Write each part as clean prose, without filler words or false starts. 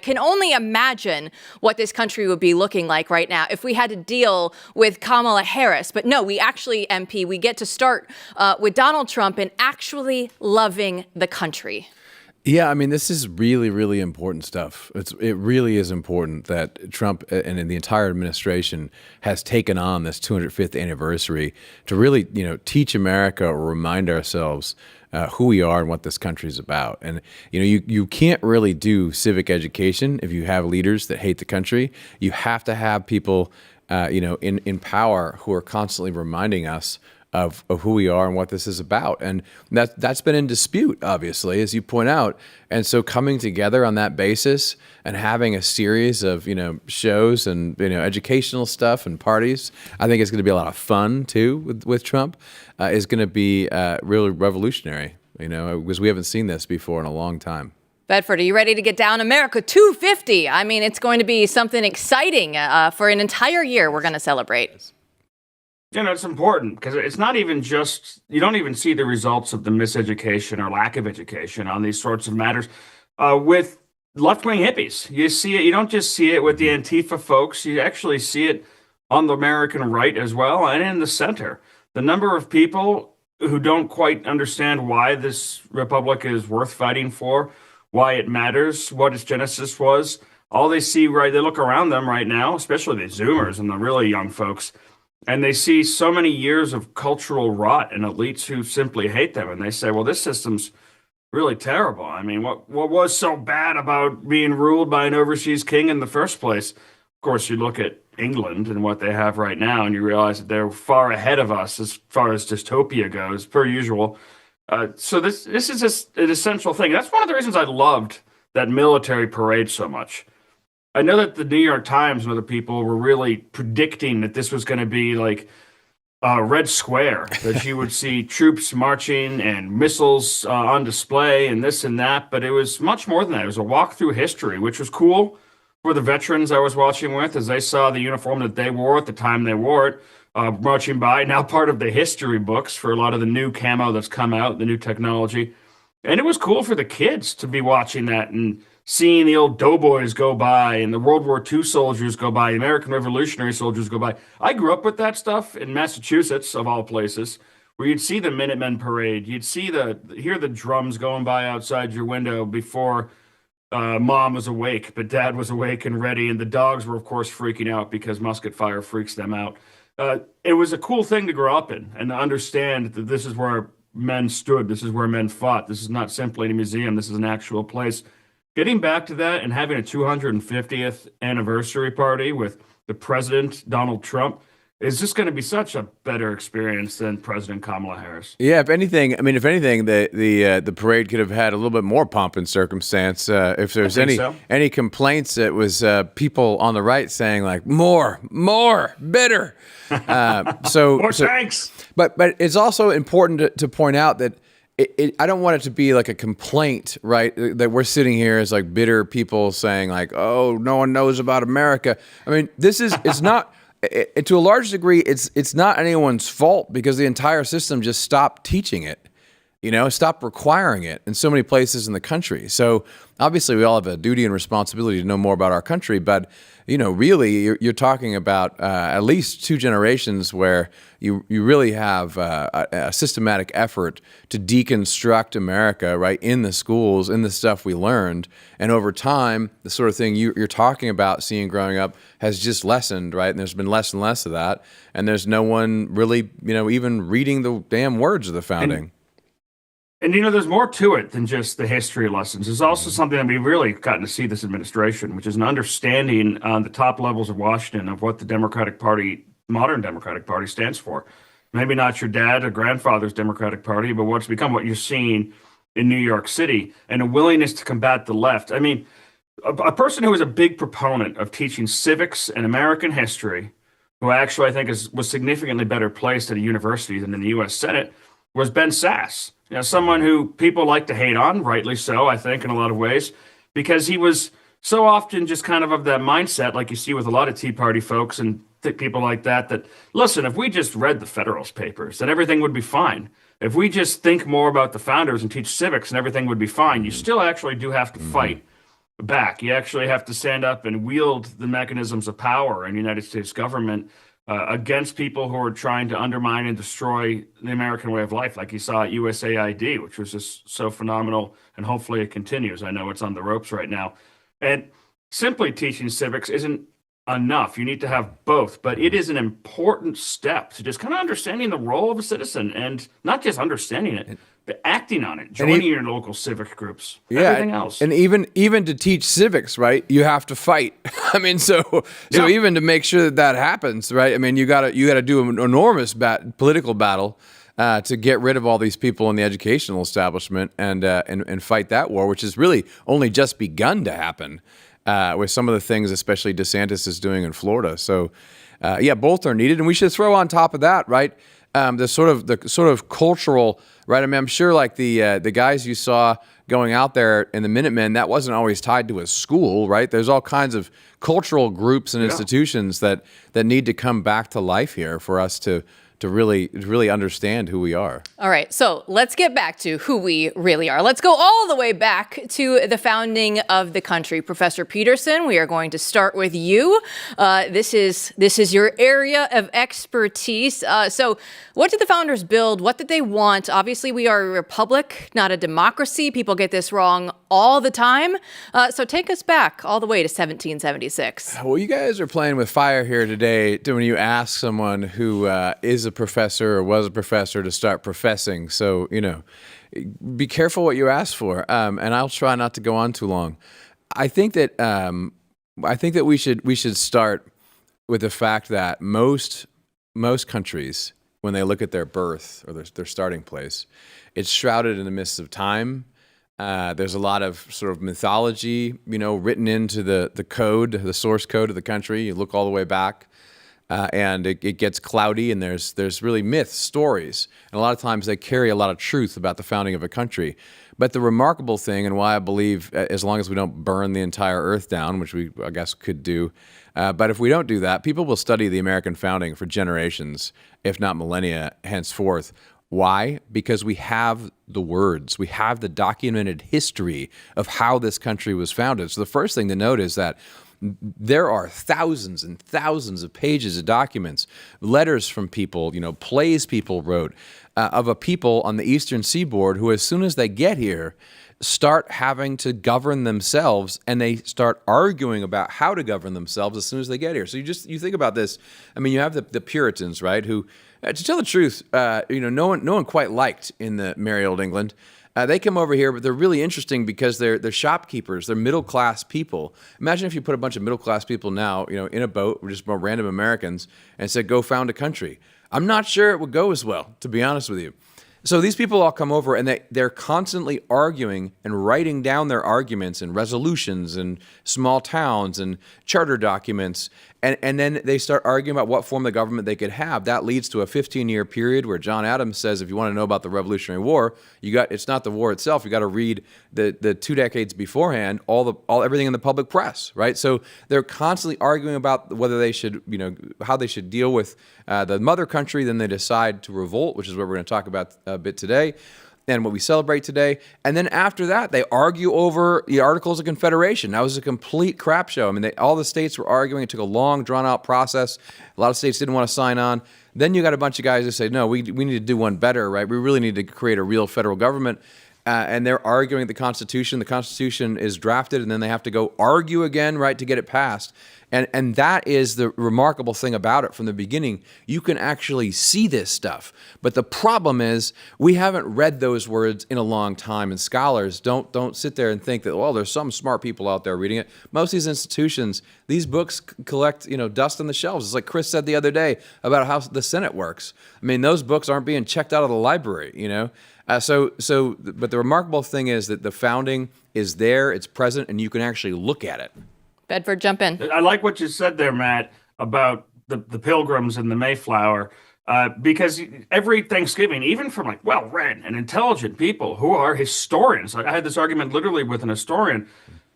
Can only imagine what this country would be looking like right now if we had to deal with Kamala Harris. But no, we actually, MP, we get to start with Donald Trump and actually loving the country. Yeah, I mean, this is really, really important stuff. It really is important that Trump and the entire administration has taken on this 205th anniversary to really, teach America or remind ourselves who we are and what this country is about. And, you can't really do civic education if you have leaders that hate the country. You have to have people, in power who are constantly reminding us of who we are and what this is about. And that's been in dispute, obviously, as you point out. And so coming together on that basis and having a series of, shows and, educational stuff and parties, I think it's going to be a lot of fun, too, with Trump, is going to be really revolutionary, because we haven't seen this before in a long time. Bedford, are you ready to get down America 250? I mean, it's going to be something exciting for an entire year we're going to celebrate. It's important because it's not even just, you don't even see the results of the miseducation or lack of education on these sorts of matters with left-wing hippies. You see it, you don't just see it with the Antifa folks, you actually see it on the American right as well and in the center. The number of people who don't quite understand why this republic is worth fighting for, why it matters, what its genesis was, all they see, right, they look around them right now, especially the Zoomers and the really young folks, and they see so many years of cultural rot and elites who simply hate them. And they say, well, this system's really terrible. I mean, what was so bad about being ruled by an overseas king in the first place? Of course, you look at England and what they have right now, and you realize that they're far ahead of us as far as dystopia goes, per usual. So this is just an essential thing. That's one of the reasons I loved that military parade so much. I know that the New York Times and other people were really predicting that this was going to be like Red Square, that you would see troops marching and missiles on display and this and that. But it was much more than that. It was a walk through history, which was cool for the veterans I was watching with as they saw the uniform that they wore at the time they wore it, marching by, now part of the history books for a lot of the new camo that's come out, the new technology. And it was cool for the kids to be watching that and seeing the old doughboys go by and the World War II soldiers go by, the American Revolutionary soldiers go by. I grew up with that stuff in Massachusetts, of all places, where you'd see the Minutemen parade. You'd hear the drums going by outside your window before mom was awake, but dad was awake and ready. And the dogs were, of course, freaking out because musket fire freaks them out. It was a cool thing to grow up in and to understand that this is where men stood. This is where men fought. This is not simply a museum. This is an actual place. Getting back to that and having a 250th anniversary party with the president, Donald Trump, is just going to be such a better experience than President Kamala Harris. Yeah, if anything, the parade could have had a little bit more pomp and circumstance. If there's any complaints, it was people on the right saying like more, better. More tanks. But it's also important to point out that I don't want it to be like a complaint, right? That we're sitting here as like bitter people saying like, oh, no one knows about America. I mean, it's not, to a large degree, it's not anyone's fault because the entire system just stopped teaching it, stopped requiring it in so many places in the country. So obviously we all have a duty and responsibility to know more about our country, but really, you're talking about at least two generations where you really have a systematic effort to deconstruct America, right, in the schools, in the stuff we learned. And over time, the sort of thing you're talking about seeing growing up has just lessened, right? And there's been less and less of that. And there's no one really, even reading the damn words of the founding. And there's more to it than just the history lessons. There's also something that we've really gotten to see this administration, which is an understanding on the top levels of Washington of what the Democratic Party, modern Democratic Party, stands for. Maybe not your dad or grandfather's Democratic Party, but what's become what you're seeing in New York City, and a willingness to combat the left. I mean, a person who is a big proponent of teaching civics and American history, who actually I think was significantly better placed at a university than in the U.S. Senate, was Ben Sasse. Someone who people like to hate on, rightly so, I think, in a lot of ways, because he was so often just kind of that mindset, like you see with a lot of Tea Party folks and people like that, listen, if we just read the Federalist Papers, then everything would be fine. If we just think more about the founders and teach civics, and everything would be fine. You still actually do have to fight back. You actually have to stand up and wield the mechanisms of power in the United States government against people who are trying to undermine and destroy the American way of life, like you saw at USAID, which was just so phenomenal. And hopefully it continues. I know it's on the ropes right now. And simply teaching civics isn't enough. You need to have both, but it is an important step to just kind of understanding the role of a citizen, and not just understanding it, but acting on it, joining your local civic groups, everything else. And even to teach civics, right, you have to fight. I mean, so even to make sure that happens, right? I mean, you gotta do an enormous political battle to get rid of all these people in the educational establishment and fight that war, which has really only just begun to happen. With some of the things, especially DeSantis is doing in Florida. So, both are needed, and we should throw on top of that, right, the sort of cultural, right. I mean, I'm sure like the guys you saw going out there in the Minutemen, that wasn't always tied to a school, right? There's all kinds of cultural groups and institutions that need to come back to life here for us to really understand who we are. All right, so let's get back to who we really are. Let's go all the way back to the founding of the country. Professor Peterson, we are going to start with you. This is your area of expertise. So what did the founders build? What did they want? Obviously, we are a republic, not a democracy. People get this wrong all the time. So take us back all the way to 1776. Well, you guys are playing with fire here today when you ask someone who is a professor or was a professor to start professing. So, be careful what you ask for. And I'll try not to go on too long. I think that we should start with the fact that most countries, when they look at their birth or their starting place, it's shrouded in the mists of time. There's a lot of sort of mythology, written into the code, the source code of the country. You look all the way back. And it gets cloudy, and there's really myths, stories, and a lot of times they carry a lot of truth about the founding of a country. But the remarkable thing, and why I believe, as long as we don't burn the entire earth down, which we, I guess, could do, but if we don't do that, people will study the American founding for generations, if not millennia, henceforth. Why? Because we have the words, we have the documented history of how this country was founded. So the first thing to note is that there are thousands and thousands of pages of documents, letters from people, plays people wrote of a people on the Eastern Seaboard who, as soon as they get here, start having to govern themselves, and they start arguing about how to govern themselves as soon as they get here. So you think about this. I mean, you have the Puritans, right? Who, to tell the truth, no one quite liked in the merry old England. They come over here, but they're really interesting because they're shopkeepers. They're middle-class people. Imagine if you put a bunch of middle-class people now, in a boat, just random Americans, and said, go found a country. I'm not sure it would go as well, to be honest with you. So these people all come over, and they're constantly arguing and writing down their arguments and resolutions and small towns and charter documents. And then they start arguing about what form of government they could have. That leads to a 15-year period where John Adams says, if you want to know about the Revolutionary War, it's not the war itself. You got to read the 2 decades beforehand, everything in the public press, right? So they're constantly arguing about whether they should, how they should deal with the mother country. Then they decide to revolt, which is what we're going to talk about a bit today, and what we celebrate today. And then after that, they argue over the Articles of Confederation. That was a complete crap show. I mean, all the states were arguing. It took a long, drawn-out process. A lot of states didn't want to sign on. Then you got a bunch of guys who say, no, we need to do one better, right? We really need to create a real federal government. And they're arguing the Constitution. The Constitution is drafted, and then they have to go argue again, right, to get it passed. And that is the remarkable thing about it from the beginning. You can actually see this stuff. But the problem is we haven't read those words in a long time, and scholars don't sit there and think that, well, there's some smart people out there reading it. Most of these institutions, these books collect, dust on the shelves. It's like Chris said the other day about how the Senate works. I mean, those books aren't being checked out of the library, but the remarkable thing is that the founding is there, it's present, and you can actually look at it. Bedford, jump in. I like what you said there, Matt, about the Pilgrims and the Mayflower, because every Thanksgiving, even from well-read and intelligent people who are historians, I had this argument literally with an historian,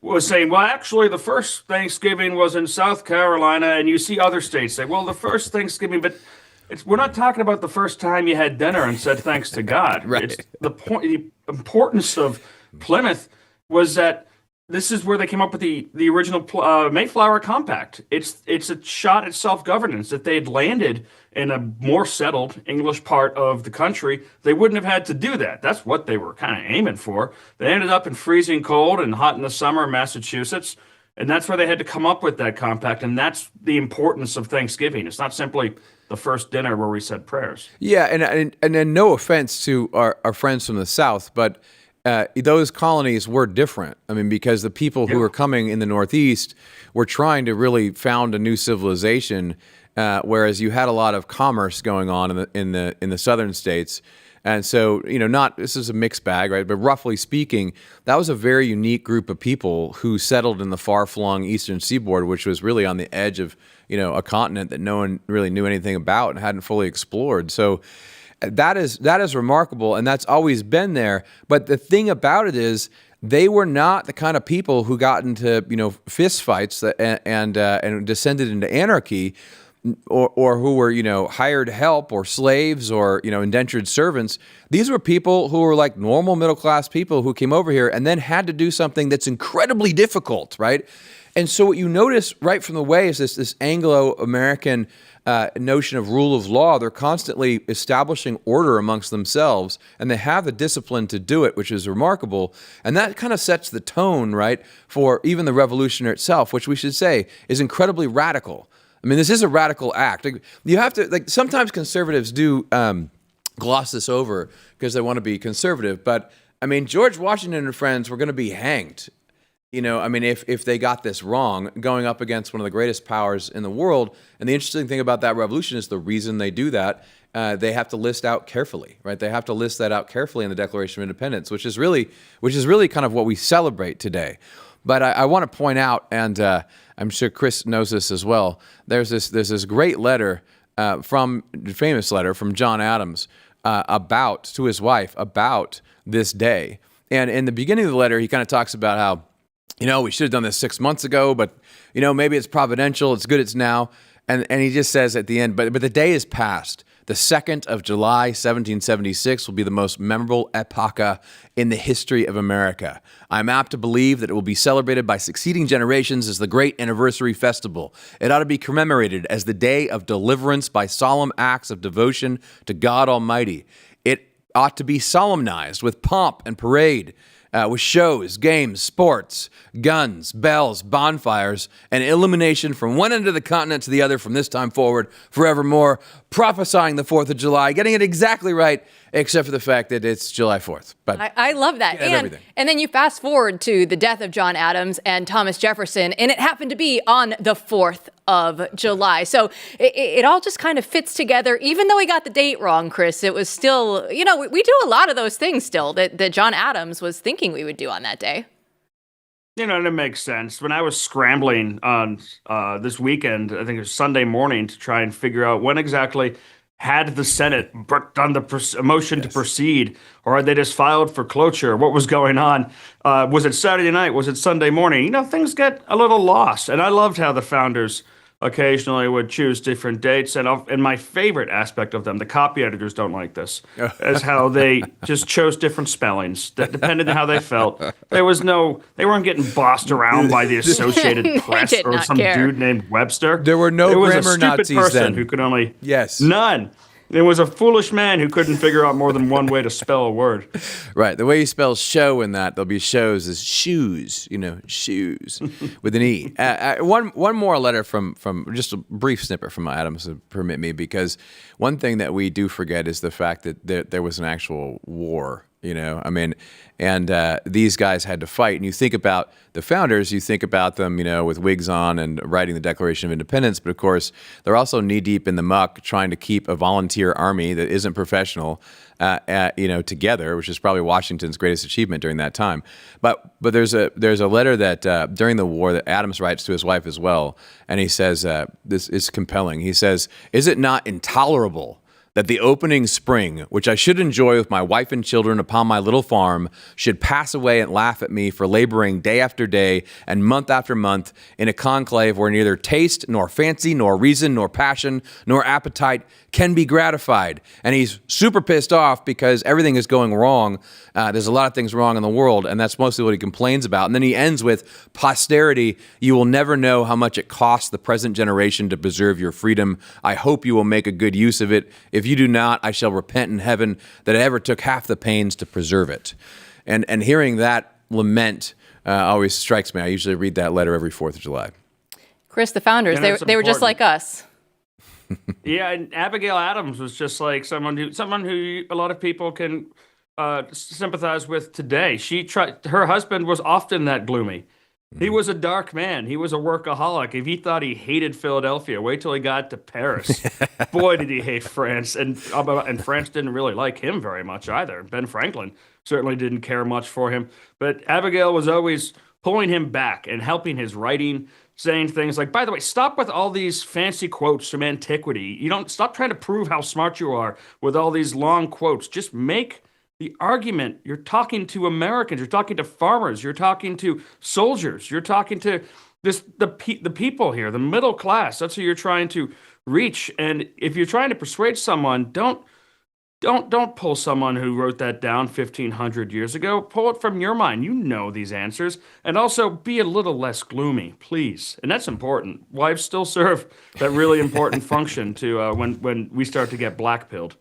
was saying, well, actually, the first Thanksgiving was in South Carolina, and you see other states say, well, the first Thanksgiving, but we're not talking about the first time you had dinner and said thanks to God. Right. It's the importance of Plymouth was that this is where they came up with the original Mayflower Compact. It's a shot at self-governance. If they had landed in a more settled English part of the country, they wouldn't have had to do that. That's what they were kind of aiming for. They ended up in freezing cold and hot in the summer in Massachusetts, and that's where they had to come up with that compact. And that's the importance of Thanksgiving. It's not simply the first dinner where we said prayers. Yeah, and then no offense to our friends from the South, but those colonies were different. I mean, because the people who were coming in the Northeast were trying to really found a new civilization, whereas you had a lot of commerce going on in the southern states. And so, this is a mixed bag, right? But roughly speaking, that was a very unique group of people who settled in the far-flung eastern seaboard, which was really on the edge of, a continent that no one really knew anything about and hadn't fully explored. So that is remarkable, and that's always been there. But the thing about it is, they were not the kind of people who got into fist fights and descended into anarchy, or who were hired help or slaves or indentured servants. These were people who were like normal middle class people who came over here and then had to do something that's incredibly difficult, right? And so what you notice right from the way is this Anglo-American notion of rule of law. They're constantly establishing order amongst themselves, and they have the discipline to do it, which is remarkable. And that kind of sets the tone, right, for even the revolution itself, which we should say is incredibly radical. I mean, this is a radical act. You have to, sometimes conservatives do gloss this over because they want to be conservative. But, I mean, George Washington and friends were going to be hanged. If they got this wrong, going up against one of the greatest powers in the world. And the interesting thing about that revolution is the reason they do that, they have to list out carefully, right? They have to list that out carefully in the Declaration of Independence, which is really kind of what we celebrate today. But I want to point out, and I'm sure Chris knows this as well, there's this great letter famous letter from John Adams to his wife about this day. And in the beginning of the letter, he kind of talks about how, we should have done this 6 months ago, but, maybe it's providential. It's good it's now. And he just says at the end, but the day is past. The 2nd of July, 1776 will be the most memorable epocha in the history of America. I'm apt to believe that it will be celebrated by succeeding generations as the great anniversary festival. It ought to be commemorated as the day of deliverance by solemn acts of devotion to God Almighty. It ought to be solemnized with pomp and parade, with shows, games, sports, guns, bells, bonfires, and illumination from one end of the continent to the other from this time forward, forevermore, prophesying the 4th of July, getting it exactly right, except for the fact that it's July 4th. But I love that. And then you fast forward to the death of John Adams and Thomas Jefferson, and it happened to be on the 4th of July. So it all just kind of fits together. Even though we got the date wrong, Chris, it was still, we do a lot of those things still that John Adams was thinking we would do on that day. And it makes sense. When I was scrambling on this weekend, I think it was Sunday morning, to try and figure out when exactly had the Senate done the motion to proceed, or had they just filed for cloture? What was going on? Was it Saturday night? Was it Sunday morning? Things get a little lost. And I loved how the founders occasionally would choose different dates. And my favorite aspect of them, the copy editors don't like this, is how they just chose different spellings that depended on how they felt. They weren't getting bossed around by the Associated Press or some dude named Webster. There were no grammar Nazis then. It was a stupid person who could only... Yes. None. It was a foolish man who couldn't figure out more than one way to spell a word. Right. The way you spell show in that, there'll be shows is shoes, shoes with an E. One more letter from just a brief snippet from Adams, permit me, because one thing that we do forget is the fact that there was an actual war. And these guys had to fight. And you think about the founders, you think about them, with wigs on and writing the Declaration of Independence. But of course, they're also knee deep in the muck trying to keep a volunteer army that isn't professional, together, which is probably Washington's greatest achievement during that time. But there's a letter that during the war that Adams writes to his wife as well. And he says, this is compelling. He says, "Is it not intolerable that that the opening spring, which I should enjoy with my wife and children upon my little farm, should pass away and laugh at me for laboring day after day and month after month in a conclave where neither taste, nor fancy, nor reason, nor passion, nor appetite can be gratified. And he's super pissed off because everything is going wrong. There's a lot of things wrong in the world, and that's mostly what he complains about. And then he ends with, posterity, you will never know how much it costs the present generation to preserve your freedom. I hope you will make a good use of it. If you do not, I shall repent in heaven that I ever took half the pains to preserve it. And hearing that lament always strikes me. I usually read that letter every 4th of July. Chris, the founders, they were just like us. Yeah, and Abigail Adams was just like someone who a lot of people can sympathize with today. Her husband was often that gloomy. He was a dark man. He was a workaholic. If he thought he hated Philadelphia, wait till he got to Paris. Boy, did he hate France. And France didn't really like him very much either. Ben Franklin certainly didn't care much for him. But Abigail was always pulling him back and helping his writing, saying things like, by the way, stop with all these fancy quotes from antiquity. Stop trying to prove how smart you are with all these long quotes. Just make the argument. You're talking to Americans, you're talking to farmers, you're talking to soldiers, you're talking to the people here, the middle class. That's who you're trying to reach. And if you're trying to persuade someone, don't pull someone who wrote that down 1,500 years ago. Pull it from your mind. You know these answers. And also be a little less gloomy, please. And that's important. Wives still serve that really important function to when we start to get black-pilled.